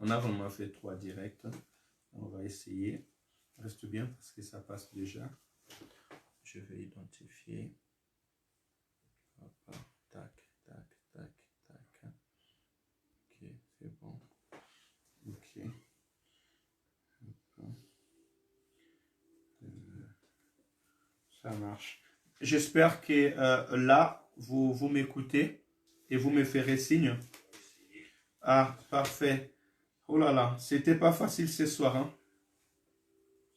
On a vraiment fait 3 directs. On va essayer. Reste bien parce que ça passe déjà. Je vais identifier. Hop, tac, tac, tac, tac. Ok, c'est bon. Ok. Ça marche. J'espère que là, vous m'écoutez et vous me ferez signe. Ah, parfait. Oh là là, c'était pas facile ce soir, hein?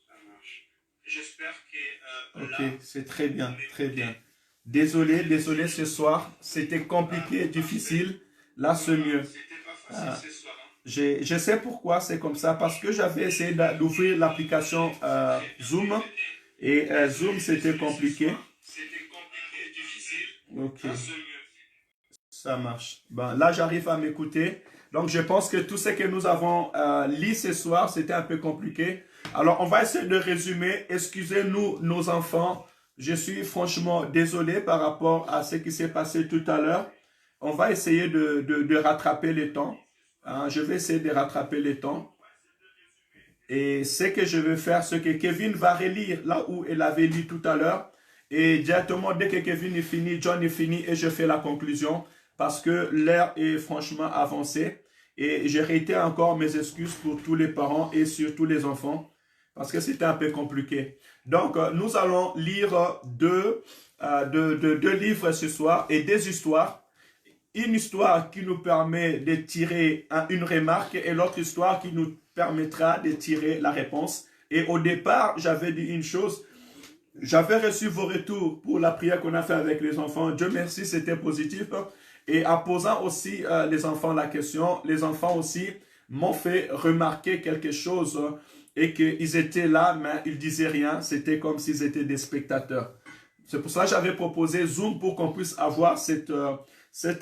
Ça marche. J'espère que ok, c'est très bien, très bien. Désolé ce soir, c'était compliqué, difficile. Là, c'est mieux. Ah, je sais pourquoi c'est comme ça, parce que j'avais essayé d'ouvrir l'application Zoom et Zoom c'était compliqué. Ok, ça marche. Bon, là, j'arrive à m'écouter. Donc, je pense que tout ce que nous avons lu ce soir, c'était un peu compliqué. Alors, on va essayer de résumer. Excusez-nous, nos enfants. Je suis franchement désolé par rapport à ce qui s'est passé tout à l'heure. On va essayer de rattraper les temps. Hein, je vais essayer de rattraper les temps. Et ce que je vais faire, c'est que Kevin va relire là où il avait lu tout à l'heure. Et directement, dès que Kevin est fini, John est fini et je fais la conclusion parce que l'heure est franchement avancée. Et je réitère encore mes excuses pour tous les parents et surtout les enfants parce que c'était un peu compliqué. Donc, nous allons lire deux livres ce soir et des histoires. Une histoire qui nous permet de tirer une remarque et l'autre histoire qui nous permettra de tirer la réponse. Et au départ, j'avais dit une chose. J'avais reçu vos retours pour la prière qu'on a fait avec les enfants. Dieu merci, c'était positif. Et en posant aussi les enfants la question, les enfants aussi m'ont fait remarquer quelque chose et qu'ils étaient là, mais ils disaient rien. C'était comme s'ils étaient des spectateurs. C'est pour ça que j'avais proposé Zoom pour qu'on puisse avoir cette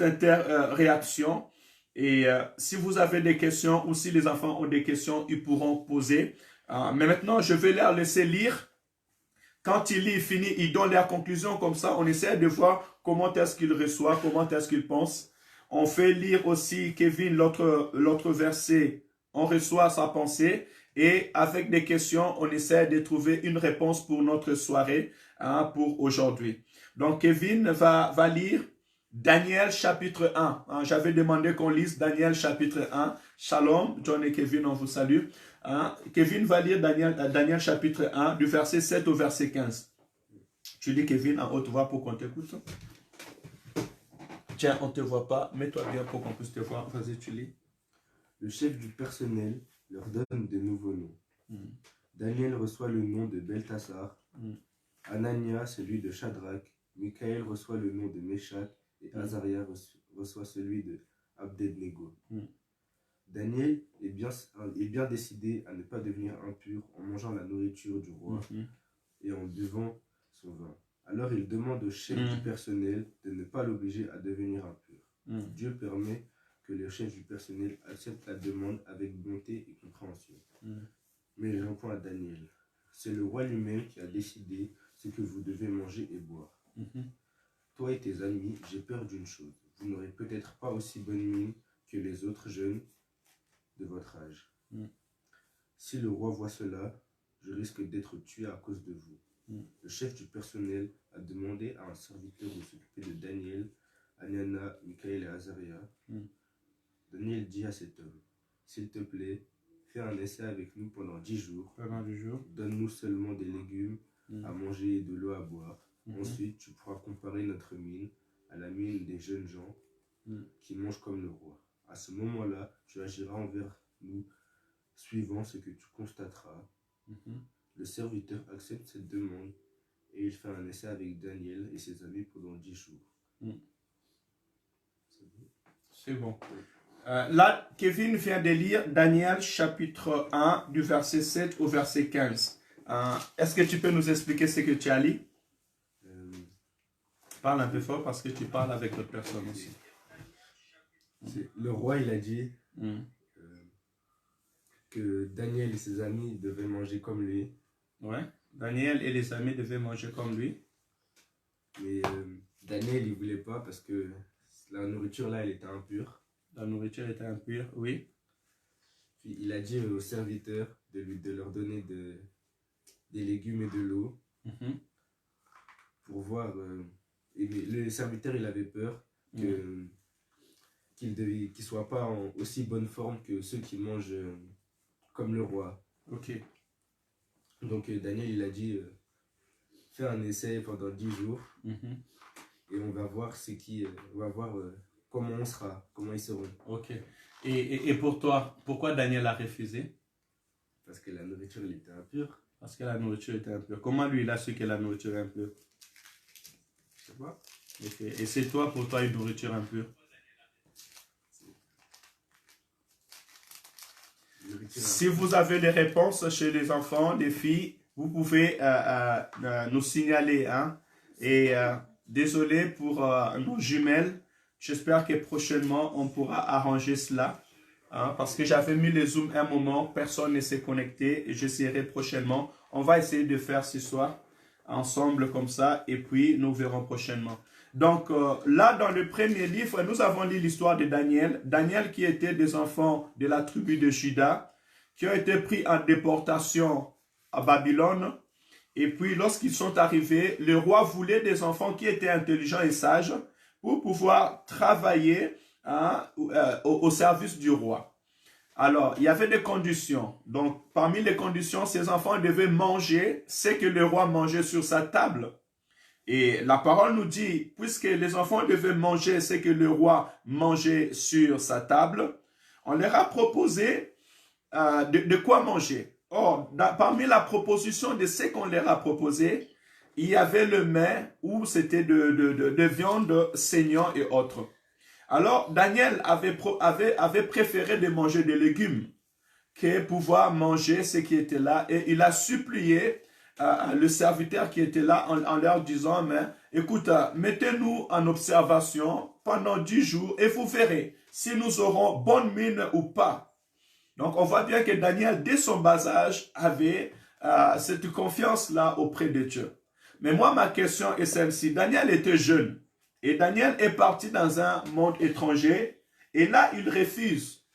interréaction. Et si vous avez des questions ou si les enfants ont des questions, ils pourront poser. Mais maintenant, je vais leur laisser lire. Quand il lit, il finit, il donne la conclusion comme ça. On essaie de voir comment est-ce qu'il reçoit, comment est-ce qu'il pense. On fait lire aussi, Kevin, l'autre verset. On reçoit sa pensée. Et avec des questions, on essaie de trouver une réponse pour notre soirée, hein, pour aujourd'hui. Donc, Kevin va lire Daniel chapitre 1. Hein, j'avais demandé qu'on lise Daniel chapitre 1. Shalom, John et Kevin, on vous salue. Hein? Kevin va lire Daniel chapitre 1, du verset 7 au verset 15. Tu dis Kevin en haute voix pour qu'on t'écoute. Tiens, on ne te voit pas. Mets-toi bien pour qu'on puisse te voir. Vas-y, tu lis. Le chef du personnel leur donne de nouveaux noms. Daniel reçoit le nom de Beltassar. Anania, celui de Shadrach. Michaël reçoit le nom de Meshach. Et Azaria reçoit celui de Abednego. Daniel est bien décidé à ne pas devenir impur en mangeant la nourriture du roi et en buvant son vin. Alors il demande au chef du personnel de ne pas l'obliger à devenir impur. Dieu permet que le chef du personnel accepte la demande avec bonté et compréhension. Mais j'en point à Daniel. C'est le roi lui-même qui a décidé ce que vous devez manger et boire. Toi et tes amis, j'ai peur d'une chose. Vous n'aurez peut-être pas aussi bonne mine que les autres jeunes de votre âge. Si le roi voit cela, je risque d'être tué à cause de vous. Le chef du personnel a demandé à un serviteur de s'occuper de Daniel, Anania, Michaël et Azaria. Daniel dit à cet homme, s'il te plaît, fais un essai avec nous pendant 10 jours. Donne-nous seulement des légumes à manger et de l'eau à boire. Ensuite, tu pourras comparer notre mine à la mine des jeunes gens qui mangent comme le roi. À ce moment-là, tu agiras envers nous suivant ce que tu constateras. Le serviteur accepte cette demande et il fait un essai avec Daniel et ses amis pendant 10 jours. C'est bon. Là, Kevin vient de lire Daniel chapitre 1 du verset 7 au verset 15. Est-ce que tu peux nous expliquer ce que tu as lu? Parle un peu fort parce que tu parles avec d'autres personnes aussi. Le roi, il a dit que Daniel et ses amis devaient manger comme lui. Ouais, Daniel et les amis devaient manger comme lui. Mais Daniel, il voulait pas parce que la nourriture là, elle était impure. La nourriture était impure, oui. Puis il a dit aux serviteurs de leur donner des légumes et de l'eau pour voir. Et le serviteur, il avait peur qu'il ne soit pas en aussi bonne forme que ceux qui mangent comme le roi. Ok. Donc Daniel, il a dit fais un essai pendant 10 jours et on va voir comment on sera, comment ils seront. Ok. Et pour toi, pourquoi Daniel a refusé? Parce que la nourriture, elle était impure. Parce que la nourriture était impure. Comment lui, il a su que la nourriture est impure? Je sais pas. Okay. Et c'est toi, pour toi, une nourriture impure? Si vous avez des réponses chez les enfants, les filles, vous pouvez nous signaler. Hein? Et désolé pour nos jumelles. J'espère que prochainement, on pourra arranger cela. Hein? Parce que j'avais mis les zooms un moment, personne ne s'est connecté. Et j'essaierai prochainement. On va essayer de faire ce soir ensemble comme ça. Et puis, nous verrons prochainement. Donc là, dans le premier livre, nous avons lu l'histoire de Daniel. Daniel qui était des enfants de la tribu de Juda, qui ont été pris en déportation à Babylone. Et puis, lorsqu'ils sont arrivés, le roi voulait des enfants qui étaient intelligents et sages pour pouvoir travailler au service du roi. Alors, il y avait des conditions. Donc, parmi les conditions, ces enfants devaient manger ce que le roi mangeait sur sa table. Et la parole nous dit, puisque les enfants devaient manger ce que le roi mangeait sur sa table, on leur a proposé de quoi manger. Or, parmi la proposition de ce qu'on leur a proposé, il y avait le mets où c'était de viande saignant et autres. Alors, Daniel avait préféré de manger des légumes que pouvoir manger ce qui était là. Et il a supplié le serviteur qui était là en leur disant, mais écoute, mettez-nous en observation pendant 10 jours et vous verrez si nous aurons bonne mine ou pas. Donc on voit bien que Daniel, dès son bas âge, avait cette confiance-là auprès de Dieu. Mais moi, ma question est celle-ci. Daniel était jeune et Daniel est parti dans un monde étranger et là, il refuse.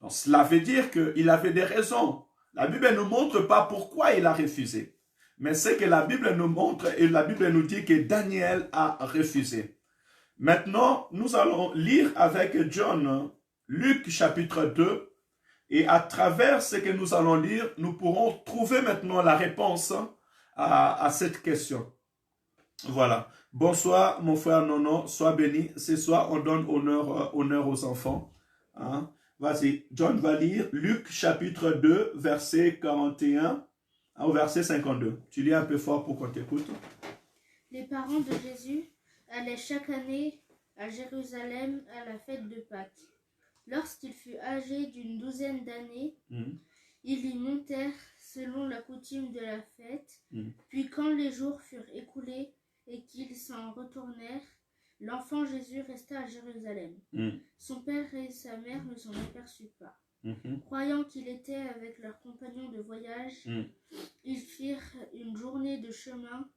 Donc, cela veut dire qu'il avait des raisons. La Bible ne nous montre pas pourquoi il a refusé. Mais c'est que la Bible nous montre et la Bible nous dit que Daniel a refusé. Maintenant, nous allons lire avec John Luc chapitre 2. Et à travers ce que nous allons lire, nous pourrons trouver maintenant la réponse à cette question. Voilà. Bonsoir mon frère Nono, sois béni. Ce soir, on donne honneur aux enfants. Hein? Vas-y, John va lire Luc chapitre 2, verset 41 au verset 52. Tu lis un peu fort pour qu'on t'écoute. Les parents de Jésus allaient chaque année à Jérusalem à la fête de Pâques. Lorsqu'il fut âgé d'une 12aine d'années, ils y montèrent selon la coutume de la fête. Puis quand les jours furent écoulés et qu'ils s'en retournèrent, l'enfant Jésus resta à Jérusalem. Son père et sa mère ne s'en aperçurent pas. Croyant qu'il était avec leurs compagnons de voyage, ils firent une journée de chemin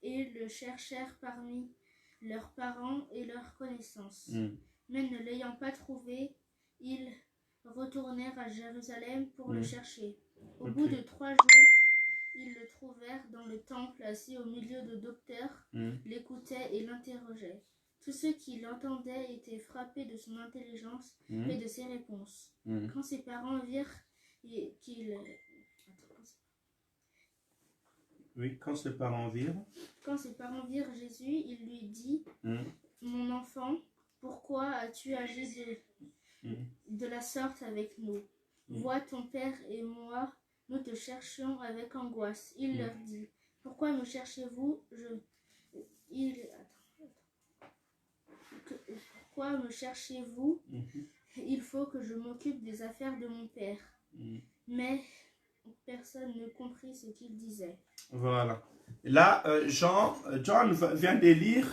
et le cherchèrent parmi leurs parents et leurs connaissances. Mais ne l'ayant pas trouvé, ils retournèrent à Jérusalem pour le chercher. Au bout de 3 jours, ils le trouvèrent dans le temple, assis au milieu de docteurs, l'écoutaient et l'interrogeaient. Tous ceux qui l'entendaient étaient frappés de son intelligence et de ses réponses. Quand ses parents virent qu'il... Oui, quand ses parents virent Jésus, il lui dit, mon enfant, pourquoi as-tu agi de la sorte avec nous? Vois, ton père et moi, nous te cherchions avec angoisse. Il leur dit, pourquoi me cherchez-vous? Pourquoi me cherchez-vous? Il faut que je m'occupe des affaires de mon père. Mais personne ne comprit ce qu'il disait. Voilà. Là, John vient de lire,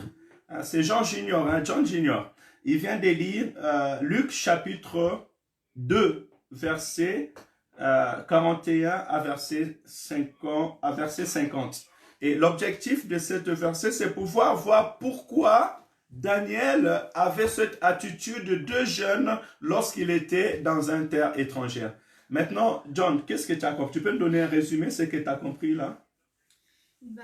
c'est Jean Junior, hein, John Junior. Il vient de lire Luc chapitre 2, verset 41 à verset 50. Et l'objectif de ce verset, c'est pouvoir voir pourquoi Daniel avait cette attitude de jeune lorsqu'il était dans une terre étrangère. Maintenant, John, qu'est-ce que tu as compris? Tu peux me donner un résumé, ce que tu as compris là? Bah,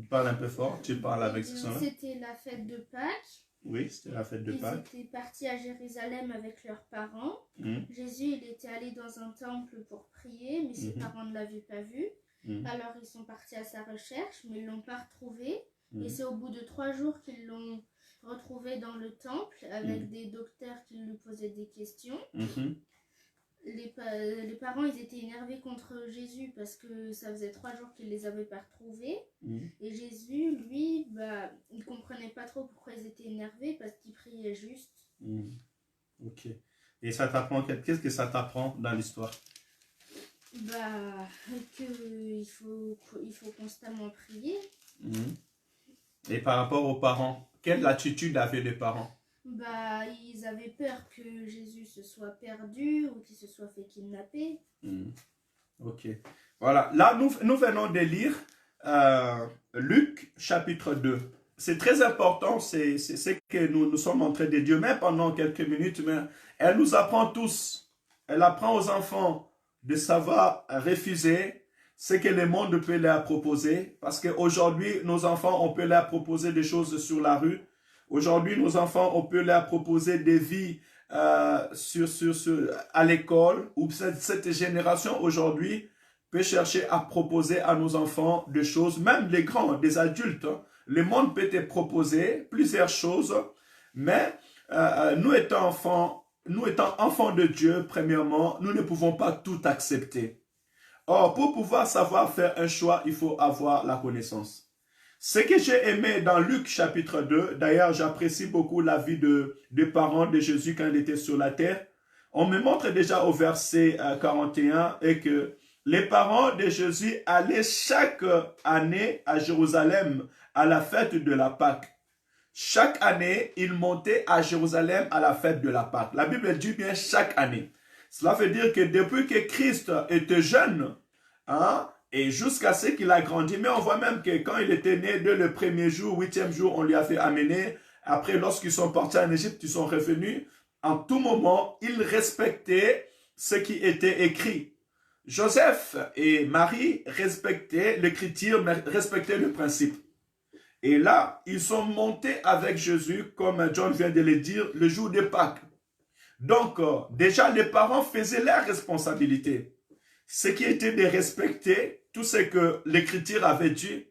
Parle un peu fort, tu parles avec ce son-là. c'était la fête de Pâques. Oui, c'était la fête de Pâques. Ils étaient partis à Jérusalem avec leurs parents. Jésus, il était allé dans un temple pour prier, mais ses parents ne l'avaient pas vu. Alors ils sont partis à sa recherche, mais ils ne l'ont pas retrouvé. Et c'est au bout de 3 jours qu'ils l'ont retrouvé dans le temple avec des docteurs qui lui posaient des questions. Les parents, ils étaient énervés contre Jésus parce que ça faisait 3 jours qu'ils ne les avaient pas retrouvés. Et Jésus, lui, bah, il ne comprenait pas trop pourquoi ils étaient énervés parce qu'ils priaient juste. Ok. Et ça t'apprend, qu'est-ce que ça t'apprend dans l'histoire? Bah, qu'il faut constamment prier. Et par rapport aux parents, quelle attitude avaient les parents? Bah, ils avaient peur que Jésus se soit perdu ou qu'il se soit fait kidnapper. Ok. Voilà. Là, nous venons de lire Luc chapitre 2. C'est très important, c'est ce que nous sommes en train de dire, même pendant quelques minutes, mais elle nous apprend tous. Elle apprend aux enfants de savoir refuser ce que le monde peut leur proposer. Parce qu'aujourd'hui, nos enfants, on peut leur proposer des choses sur la rue. Aujourd'hui, nos enfants, on peut leur proposer des vies à l'école. Ou cette génération aujourd'hui peut chercher à proposer à nos enfants des choses, même les grands, des adultes. Le monde peut te proposer plusieurs choses, mais nous étant enfants de Dieu, premièrement, nous ne pouvons pas tout accepter. Or, pour pouvoir savoir faire un choix, il faut avoir la connaissance. Ce que j'ai aimé dans Luc chapitre 2, d'ailleurs j'apprécie beaucoup la vie des parents de Jésus quand il était sur la terre. On me montre déjà au verset 41 et que les parents de Jésus allaient chaque année à Jérusalem à la fête de la Pâque. Chaque année, ils montaient à Jérusalem à la fête de la Pâque. La Bible dit bien chaque année. Cela veut dire que depuis que Christ était jeune, et jusqu'à ce qu'il a grandi, mais on voit même que quand il était né, dès le premier jour, 8e jour, on lui a fait amener. Après, lorsqu'ils sont partis en Égypte, ils sont revenus. En tout moment, ils respectaient ce qui était écrit. Joseph et Marie respectaient l'écriture, mais respectaient le principe. Et là, ils sont montés avec Jésus, comme John vient de le dire, le jour de Pâques. Donc, déjà, les parents faisaient leur responsabilité. Ce qui était de respecter tout ce que l'écriture avait dit.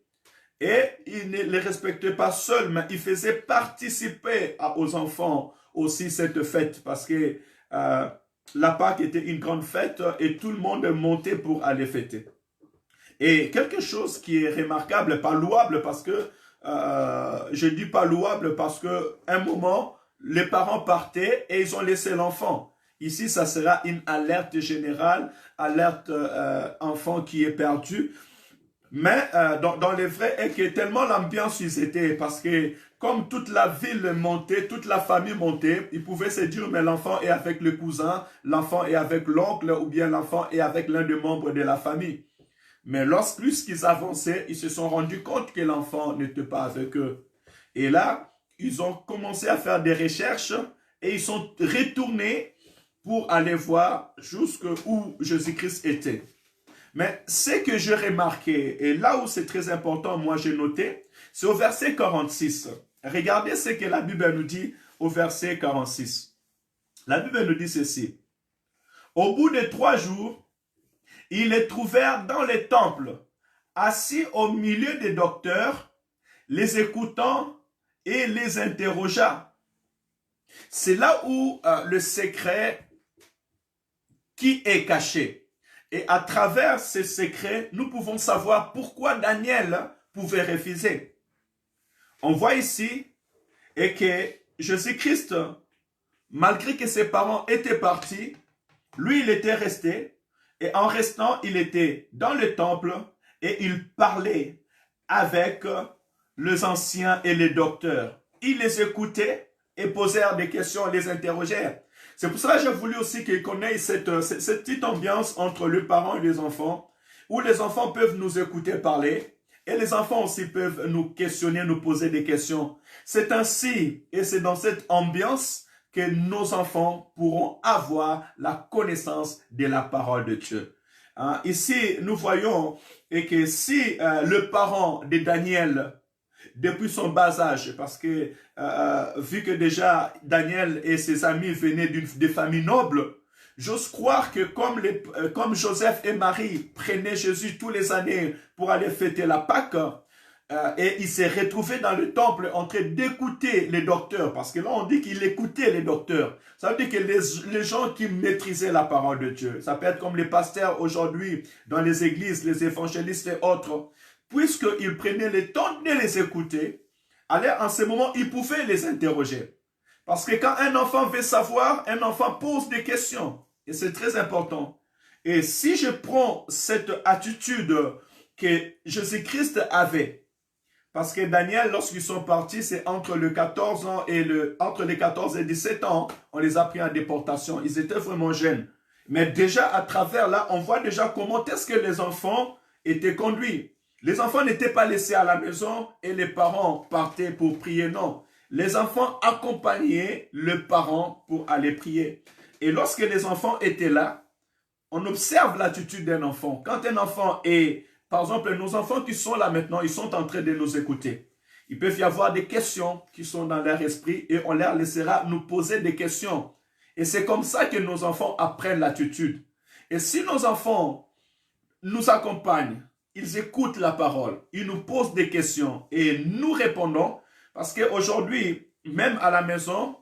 Et ils ne les respectaient pas seuls, mais ils faisaient participer aux enfants aussi cette fête. Parce que la Pâque était une grande fête et tout le monde montait pour aller fêter. Et quelque chose qui est remarquable, pas louable, parce que je dis pas louable parce que un moment, les parents partaient et ils ont laissé l'enfant. Ici, ça sera une alerte générale, alerte enfant qui est perdu. Mais dans les vrais, et que tellement l'ambiance ils étaient, parce que comme toute la ville montait, toute la famille montait, ils pouvaient se dire, mais l'enfant est avec le cousin, l'enfant est avec l'oncle, ou bien l'enfant est avec l'un des membres de la famille. Mais lorsqu'ils avançaient, ils se sont rendus compte que l'enfant n'était pas avec eux. Et là, ils ont commencé à faire des recherches et ils sont retournés pour aller voir jusqu'où Jésus-Christ était. Mais ce que j'ai remarqué, et là où c'est très important, moi j'ai noté, c'est au verset 46. Regardez ce que la Bible nous dit au verset 46. La Bible nous dit ceci. Au bout de 3 jours, ils les trouvèrent dans les temples, assis au milieu des docteurs, les écoutant et les interrogea. C'est là où le secret qui est caché. Et à travers ce secret, nous pouvons savoir pourquoi Daniel pouvait refuser. On voit ici et que Jésus-Christ, malgré que ses parents étaient partis, lui, il était resté. Et en restant, il était dans le temple et il parlait avec les anciens et les docteurs. Il les écoutait et posait des questions, les interrogeait. C'est pour cela que j'ai voulu aussi qu'ils connaissent cette petite ambiance entre les parents et les enfants, où les enfants peuvent nous écouter parler Et les enfants aussi peuvent nous questionner, nous poser des questions. C'est ainsi et c'est dans cette ambiance que nos enfants pourront avoir la connaissance de la parole de Dieu. Ici, nous voyons et que si le parent de Daniel, depuis son bas âge, parce que vu que déjà Daniel et ses amis venaient des familles nobles, j'ose croire que comme Joseph et Marie prenaient Jésus tous les années pour aller fêter la Pâque, et il s'est retrouvé dans le temple en train d'écouter les docteurs, parce que là on dit qu'il écoutait les docteurs. Ça veut dire que les gens qui maîtrisaient la parole de Dieu, ça peut être comme les pasteurs aujourd'hui dans les églises, les évangélistes et autres, puisqu'ils prenaient le temps de les écouter, alors en ce moment ils pouvaient les interroger. Parce que quand un enfant veut savoir, un enfant pose des questions. Et c'est très important. Et si je prends cette attitude que Jésus-Christ avait, parce que Daniel, lorsqu'ils sont partis, c'est entre les 14 ans et entre les 14 et 17 ans, on les a pris en déportation. Ils étaient vraiment jeunes. Mais déjà, à travers là, on voit déjà comment est-ce que les enfants étaient conduits. Les enfants n'étaient pas laissés à la maison et les parents partaient pour prier, non. Les enfants accompagnaient le parent pour aller prier. Et lorsque les enfants étaient là, on observe l'attitude d'un enfant. Quand un enfant est, par exemple, nos enfants qui sont là maintenant, ils sont en train de nous écouter. Il peut y avoir des questions qui sont dans leur esprit et on leur laissera nous poser des questions. Et c'est comme ça que nos enfants apprennent l'attitude. Et si nos enfants nous accompagnent, ils écoutent la parole, ils nous posent des questions et nous répondons, parce qu'aujourd'hui, même à la maison,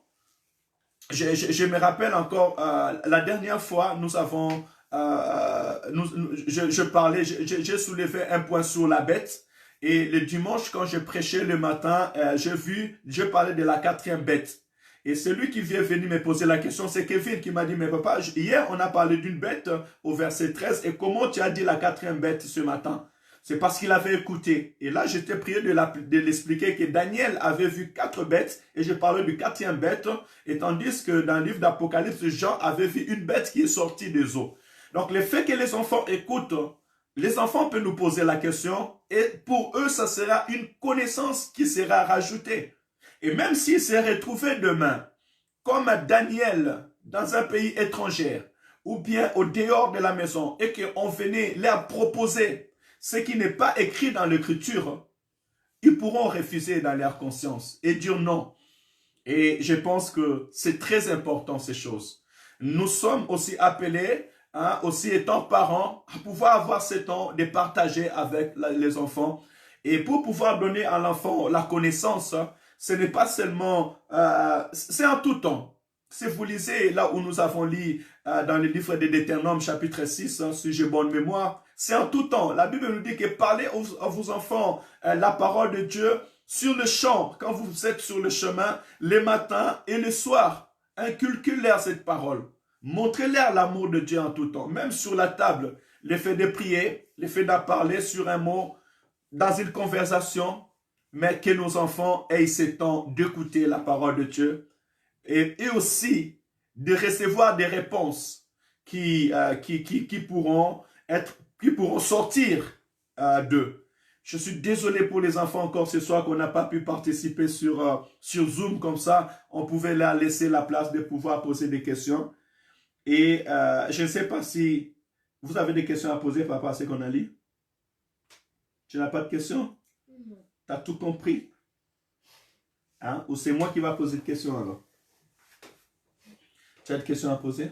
je me rappelle encore, la dernière fois, nous avons, je parlais, j'ai soulevé un point sur la bête. Et le dimanche, quand je prêchais le matin, je parlais de la 4e bête. Et celui qui vient venir me poser la question, c'est Kevin qui m'a dit, mais papa, hier on a parlé d'une bête au verset 13, et comment tu as dit la 4e bête ce matin? C'est parce qu'il avait écouté. Et là, j'étais prié de l'expliquer que Daniel avait vu 4 bêtes et je parlais du 4e bête. Et tandis que dans le livre d'Apocalypse, Jean avait vu une bête qui est sortie des eaux. Donc, le fait que les enfants écoutent, les enfants peuvent nous poser la question et pour eux, ça sera une connaissance qui sera rajoutée. Et même s'ils se retrouvaient demain, comme Daniel, dans un pays étranger ou bien au dehors de la maison et qu'on venait leur proposer ce qui n'est pas écrit dans l'écriture, ils pourront refuser dans leur conscience et dire non. Et je pense que c'est très important ces choses. Nous sommes aussi appelés, aussi étant parents, à pouvoir avoir ce temps de partager avec les enfants. Et pour pouvoir donner à l'enfant la connaissance, ce n'est pas seulement, c'est en tout temps. Si vous lisez là où nous avons lu dans le livre de Deutéronome chapitre 6, si j'ai bonne mémoire, c'est en tout temps. La Bible nous dit que parlez à vos enfants la parole de Dieu sur le champ, quand vous êtes sur le chemin, le matin et le soir. Inculquez-leur cette parole. Montrez-leur l'amour de Dieu en tout temps. Même sur la table, le fait de prier, le fait de parler sur un mot, dans une conversation, mais que nos enfants aient ce temps d'écouter la parole de Dieu et aussi de recevoir des réponses qui pourront sortir d'eux. Je suis désolé pour les enfants encore ce soir qu'on n'a pas pu participer sur Zoom comme ça. On pouvait leur laisser la place de pouvoir poser des questions. Et je ne sais pas si vous avez des questions à poser par rapport à ce qu'on a lu. Tu n'as pas de questions? Non. Tu as tout compris? Hein? Ou c'est moi qui va poser des questions alors? Tu as des questions à poser?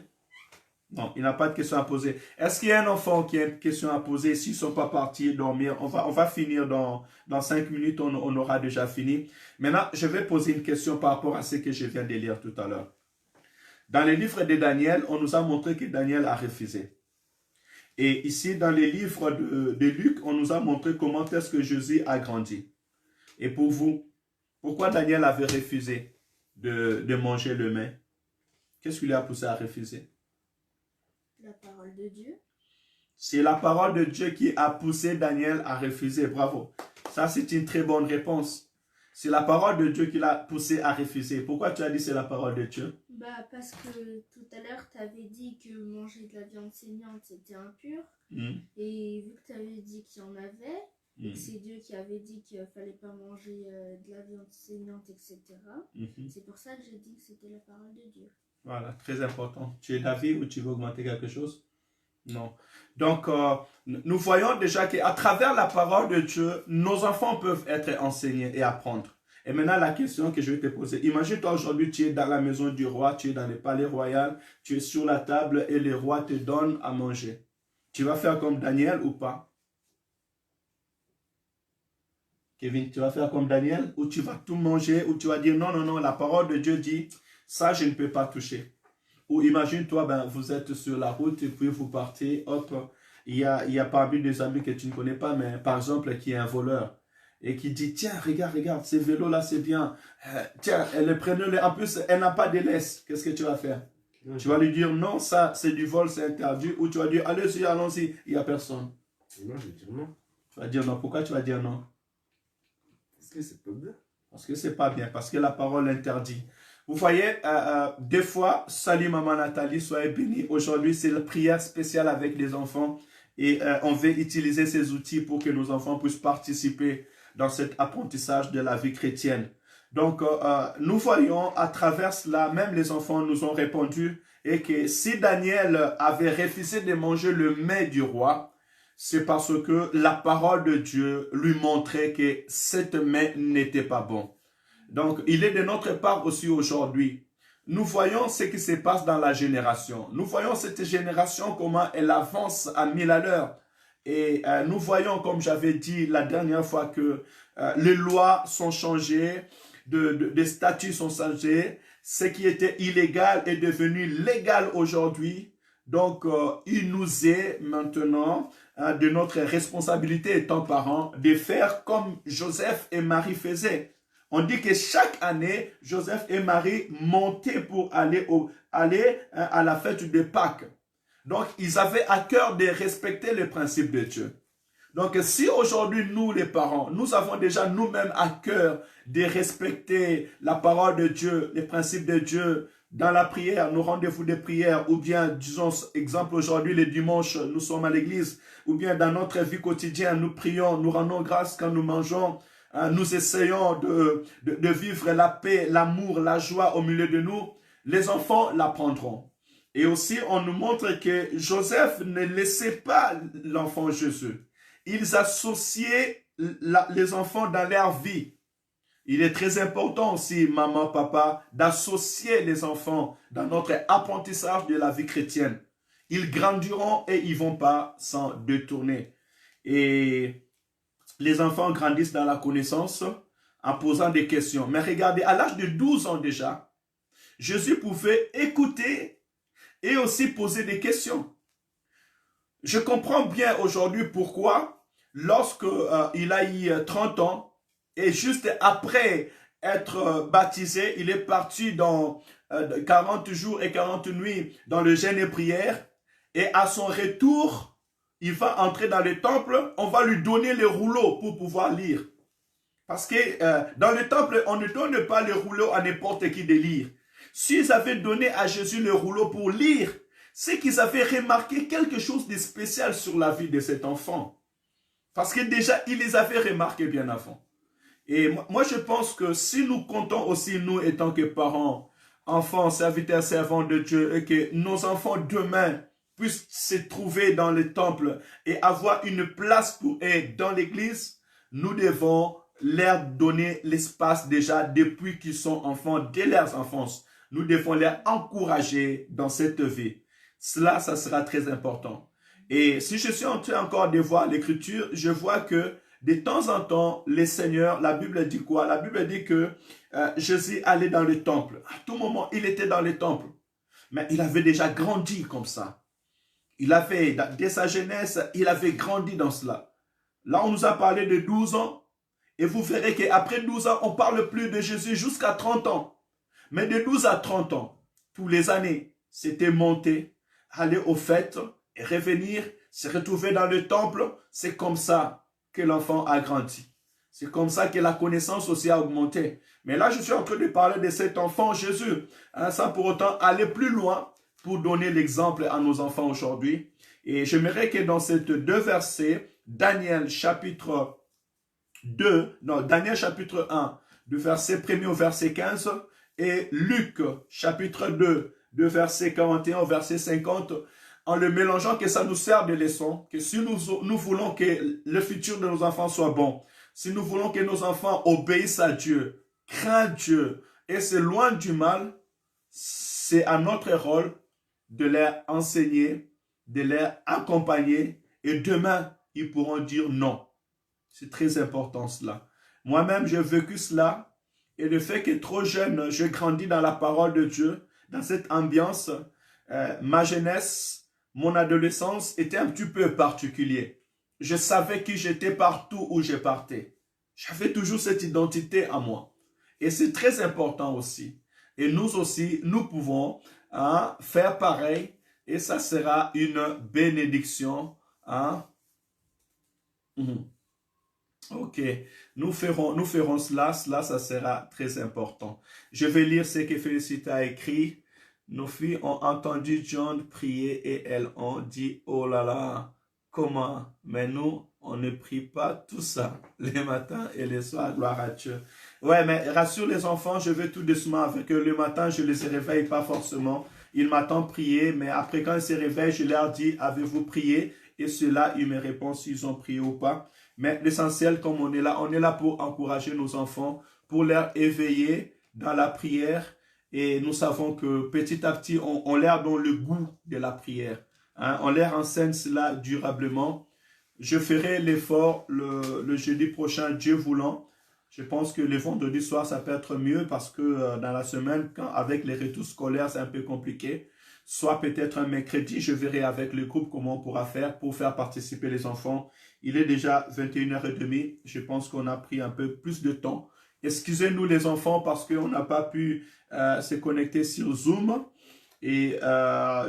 Non, il n'a pas de questions à poser. Est-ce qu'il y a un enfant qui a une question à poser? S'ils ne sont pas partis dormir, on va finir dans 5 minutes, on aura déjà fini. Maintenant, je vais poser une question par rapport à ce que je viens de lire tout à l'heure. Dans le livre de Daniel, on nous a montré que Daniel a refusé. Et ici, dans les livres de Luc, on nous a montré comment est-ce que Jésus a grandi. Et pour vous, pourquoi Daniel avait refusé de manger le mets? Qu'est-ce qui lui a poussé à refuser? La parole de Dieu. C'est la parole de Dieu qui a poussé Daniel à refuser. Bravo. Ça, c'est une très bonne réponse. C'est la parole de Dieu qui l'a poussé à refuser. Pourquoi tu as dit c'est la parole de Dieu? Parce que tout à l'heure, tu avais dit que manger de la viande saignante, c'était impur. Mm. Et vu que tu avais dit qu'il y en avait, et que c'est Dieu qui avait dit qu'il ne fallait pas manger de la viande saignante, etc. C'est pour ça que j'ai dit que c'était la parole de Dieu. Voilà, très important. Tu es d'avis ou tu veux augmenter quelque chose? Non. Donc, nous voyons déjà qu'à travers la parole de Dieu, nos enfants peuvent être enseignés et apprendre. Et maintenant, la question que je vais te poser. Imagine-toi aujourd'hui, tu es dans la maison du roi, tu es dans le palais royal, tu es sur la table et le roi te donne à manger. Tu vas faire comme Daniel ou pas? Kevin, tu vas faire comme Daniel ou tu vas tout manger ou tu vas dire non, non, non, la parole de Dieu dit, ça je ne peux pas toucher. Ou imagine-toi, ben, vous êtes sur la route et puis vous partez, hop, il y a parmi des amis que tu ne connais pas, mais par exemple, qui est un voleur et qui dit, tiens, regarde, ces vélos-là, c'est bien. Tiens, prenez-les. En plus, elle n'a pas de laisse. Qu'est-ce que tu vas faire? Tu vas lui dire, non, ça, c'est du vol, c'est interdit. Ou tu vas dire, allez-y, allons-y, il n'y a personne. Non, je vais dire non. Tu vas dire non. Pourquoi tu vas dire non? Parce que c'est pas bien. Parce que c'est pas bien, parce que la parole interdit. Vous voyez, des fois, salut maman Nathalie, soyez bénie. Aujourd'hui, c'est la prière spéciale avec les enfants. Et on veut utiliser ces outils pour que nos enfants puissent participer dans cet apprentissage de la vie chrétienne. Donc, nous voyons à travers cela, même les enfants nous ont répondu, et que si Daniel avait refusé de manger le mets du roi, c'est parce que la parole de Dieu lui montrait que cette mets n'était pas bon. Donc, il est de notre part aussi aujourd'hui. Nous voyons ce qui se passe dans la génération. Nous voyons cette génération, comment elle avance à 1000 à l'heure. Et nous voyons, comme j'avais dit la dernière fois, que les lois sont changées, des statuts sont changés. Ce qui était illégal est devenu légal aujourd'hui. Donc, il nous est maintenant de notre responsabilité étant parents de faire comme Joseph et Marie faisaient. On dit que chaque année, Joseph et Marie montaient pour aller à la fête de Pâques. Donc, ils avaient à cœur de respecter les principes de Dieu. Donc, si aujourd'hui, nous, les parents, nous avons déjà nous-mêmes à cœur de respecter la parole de Dieu, les principes de Dieu, dans la prière, nos rendez-vous de prière, ou bien, disons, exemple, aujourd'hui, le dimanche, nous sommes à l'église, ou bien dans notre vie quotidienne, nous prions, nous rendons grâce quand nous mangeons, nous essayons de vivre la paix, l'amour, la joie au milieu de nous, les enfants l'apprendront. Et aussi, on nous montre que Joseph ne laissait pas l'enfant Jésus. Ils associaient les enfants dans leur vie. Il est très important aussi, maman, papa, d'associer les enfants dans notre apprentissage de la vie chrétienne. Ils grandiront et ils ne vont pas s'en détourner. Et les enfants grandissent dans la connaissance en posant des questions. Mais regardez, à l'âge de 12 ans déjà, Jésus pouvait écouter et aussi poser des questions. Je comprends bien aujourd'hui pourquoi, lorsque il a eu 30 ans, et juste après être baptisé, il est parti dans 40 jours et 40 nuits dans le jeûne et prière. Et à son retour, il va entrer dans le temple, on va lui donner les rouleaux pour pouvoir lire. Parce que dans le temple, on ne donne pas les rouleaux à n'importe qui de lire. S'ils avaient donné à Jésus le rouleau pour lire, c'est qu'ils avaient remarqué quelque chose de spécial sur la vie de cet enfant. Parce que déjà, ils les avaient remarqués bien avant. Et moi, je pense que si nous comptons aussi, nous, étant que parents, enfants, serviteurs, servants de Dieu, et que nos enfants demain puissent se trouver dans le temple et avoir une place pour eux dans l'église, nous devons leur donner l'espace déjà depuis qu'ils sont enfants, dès leur enfance. Nous devons les encourager dans cette vie. Cela, ça sera très important. Et si je suis en train encore de voir l'écriture, je vois que de temps en temps, les seigneurs, la Bible dit quoi? La Bible dit que Jésus allait dans le temple. À tout moment, il était dans le temple. Mais il avait déjà grandi comme ça. Il avait, dès sa jeunesse, il avait grandi dans cela. Là, on nous a parlé de 12 ans. Et vous verrez qu'après 12 ans, on ne parle plus de Jésus jusqu'à 30 ans. Mais de 12 à 30 ans, tous les années, c'était monter, aller aux fêtes et revenir, se retrouver dans le temple. C'est comme ça que l'enfant a grandi. C'est comme ça que la connaissance aussi a augmenté. Mais là, je suis en train de parler de cet enfant Jésus, sans pour autant aller plus loin pour donner l'exemple à nos enfants aujourd'hui. Et j'aimerais que dans ces deux versets, Daniel chapitre Daniel chapitre 1, du verset 1er au verset 15, et Luc chapitre 2, de verset 41 au verset 50, en le mélangeant, que ça nous sert de leçon, que si nous voulons que le futur de nos enfants soit bon, si nous voulons que nos enfants obéissent à Dieu, craignent Dieu et s'éloignent du mal, c'est à notre rôle de leur enseigner, de leur accompagner, et demain, ils pourront dire non. C'est très important cela. Moi-même, j'ai vécu cela, et le fait que trop jeune, je grandis dans la parole de Dieu, dans cette ambiance, ma jeunesse, mon adolescence était un petit peu particulier. Je savais qui j'étais partout où je partais. J'avais toujours cette identité à moi. Et c'est très important aussi. Et nous aussi, nous pouvons faire pareil, et ça sera une bénédiction. Ok, nous ferons cela, ça sera très important. Je vais lire ce que Félicita a écrit. Nos filles ont entendu John prier et elles ont dit, oh là là, comment? Mais nous, on ne prie pas tout ça, les matins et les soirs, gloire à Dieu. Ouais, mais rassure les enfants, je vais tout doucement avec eux. Le matin, je ne les réveille pas forcément. Ils m'attendent prier, mais après quand ils se réveillent, je leur dis, avez-vous prié? Et ceux-là, ils me répondent s'ils ont prié ou pas. Mais l'essentiel, comme on est là pour encourager nos enfants, pour leur éveiller dans la prière. Et nous savons que petit à petit, on leur donne le goût de la prière. On leur enseigne cela durablement. Je ferai l'effort le jeudi prochain, Dieu voulant. Je pense que le vendredi soir, ça peut être mieux parce que dans la semaine, avec les retours scolaires, c'est un peu compliqué. Soit peut-être un mercredi, je verrai avec le groupe comment on pourra faire pour faire participer les enfants. Il est déjà 21h30. Je pense qu'on a pris un peu plus de temps. Excusez-nous les enfants parce qu'on n'a pas pu se connecter sur Zoom. Et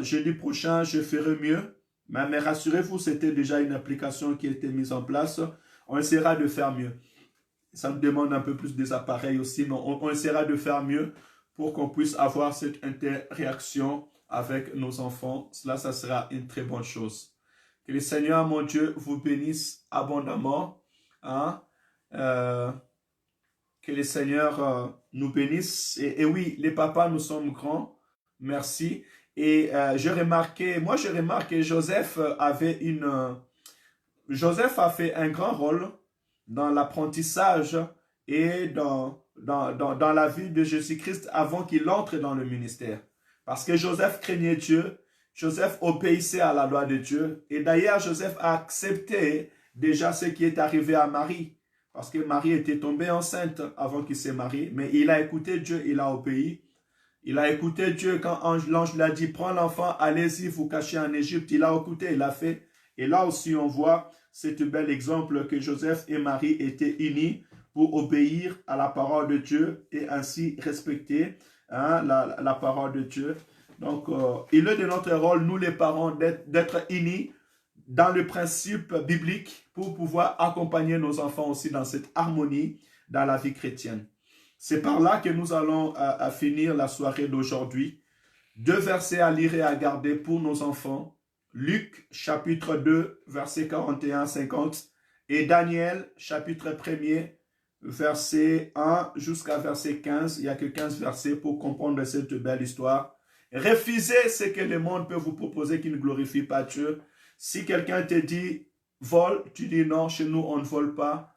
jeudi prochain, je ferai mieux. Mais rassurez-vous, c'était déjà une application qui a été mise en place. On essaiera de faire mieux. Ça nous demande un peu plus des appareils aussi, mais on essaiera de faire mieux pour qu'on puisse avoir cette interaction avec nos enfants. Cela, ça sera une très bonne chose. Que le Seigneur, mon Dieu, vous bénisse abondamment. Que le Seigneur nous bénisse. Et oui, les papas, nous sommes grands. Merci. Et je remarque que Joseph Joseph a fait un grand rôle dans l'apprentissage et dans la vie de Jésus-Christ avant qu'il entre dans le ministère. Parce que Joseph craignait Dieu, Joseph obéissait à la loi de Dieu. Et d'ailleurs, Joseph a accepté déjà ce qui est arrivé à Marie. Parce que Marie était tombée enceinte avant qu'il se marie. Mais il a écouté Dieu, il a obéi. Il a écouté Dieu quand l'ange lui a dit, prends l'enfant, allez-y, vous cachez en Égypte. Il a écouté, il a fait. Et là aussi, on voit cet bel exemple que Joseph et Marie étaient unis pour obéir à la parole de Dieu et ainsi respecter la parole de Dieu. Donc, il est de notre rôle, nous les parents, d'être unis dans le principe biblique pour pouvoir accompagner nos enfants aussi dans cette harmonie dans la vie chrétienne. C'est par là que nous allons finir la soirée d'aujourd'hui. 2 versets à lire et à garder pour nos enfants. Luc, chapitre 2, verset 41-50. Et Daniel, chapitre 1er, verset 1 jusqu'à verset 15. Il n'y a que 15 versets pour comprendre cette belle histoire. Refusez ce que le monde peut vous proposer qui ne glorifie pas Dieu. Si quelqu'un te dit vole, tu dis non, chez nous on ne vole pas.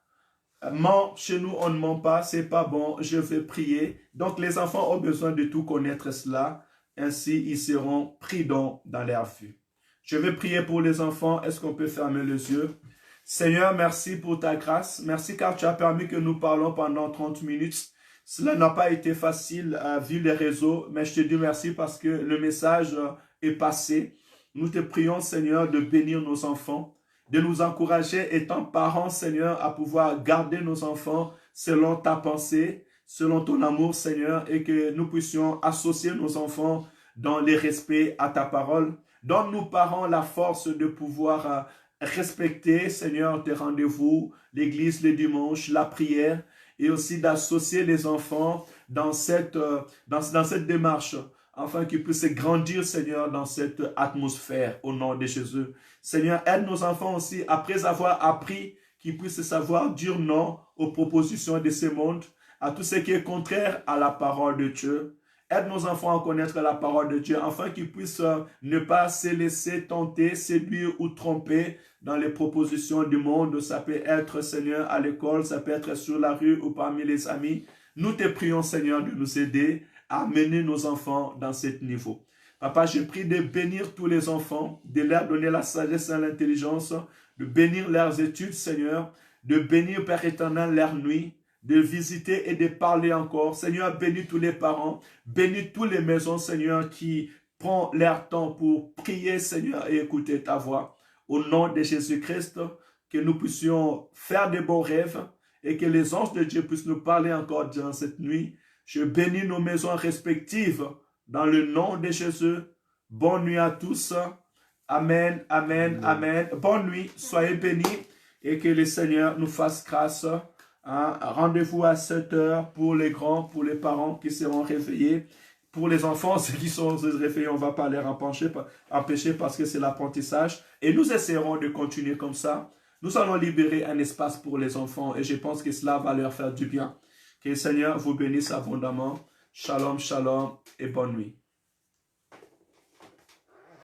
Ment, chez nous on ne ment pas, c'est pas bon, je vais prier. Donc les enfants ont besoin de tout connaître cela. Ainsi ils seront prudents dans leur vue. Je vais prier pour les enfants. Est-ce qu'on peut fermer les yeux? Seigneur, merci pour ta grâce. Merci car tu as permis que nous parlons pendant 30 minutes. Cela n'a pas été facile vu les réseaux, mais je te dis merci parce que le message est passé. Nous te prions, Seigneur, de bénir nos enfants, de nous encourager étant parents, Seigneur, à pouvoir garder nos enfants selon ta pensée, selon ton amour, Seigneur, et que nous puissions associer nos enfants dans le respect à ta parole. Donne-nous, parents, la force de pouvoir respecter, Seigneur, tes rendez-vous, l'église le dimanche, la prière, et aussi d'associer les enfants dans cette démarche, afin qu'ils puissent grandir, Seigneur, dans cette atmosphère, au nom de Jésus. Seigneur, aide nos enfants aussi, après avoir appris qui puissent savoir dire non aux propositions de ce monde, à tout ce qui est contraire à la parole de Dieu. Aide nos enfants à connaître la parole de Dieu, afin qu'ils puissent ne pas se laisser tenter, séduire ou tromper dans les propositions du monde. Ça peut être, Seigneur, à l'école, ça peut être sur la rue ou parmi les amis. Nous te prions, Seigneur, de nous aider à mener nos enfants dans ce niveau. Papa, je prie de bénir tous les enfants, de leur donner la sagesse et l'intelligence, de bénir leurs études, Seigneur, de bénir, Père éternel, leur nuit, de visiter et de parler encore. Seigneur, bénis tous les parents, bénis toutes les maisons, Seigneur, qui prennent leur temps pour prier, Seigneur, et écouter ta voix. Au nom de Jésus-Christ, que nous puissions faire de bons rêves et que les anges de Dieu puissent nous parler encore durant cette nuit. Je bénis nos maisons respectives dans le nom de Jésus. Bonne nuit à tous. Amen, amen, amen. Bonne nuit, soyez bénis et que le Seigneur nous fasse grâce. Rendez-vous à 7 heures pour les grands, pour les parents qui seront réveillés. Pour les enfants, ceux qui sont réveillés, on ne va pas les empêcher parce que c'est l'apprentissage. Et nous essaierons de continuer comme ça. Nous allons libérer un espace pour les enfants et je pense que cela va leur faire du bien. Que le Seigneur vous bénisse abondamment. Shalom, shalom et bonne nuit.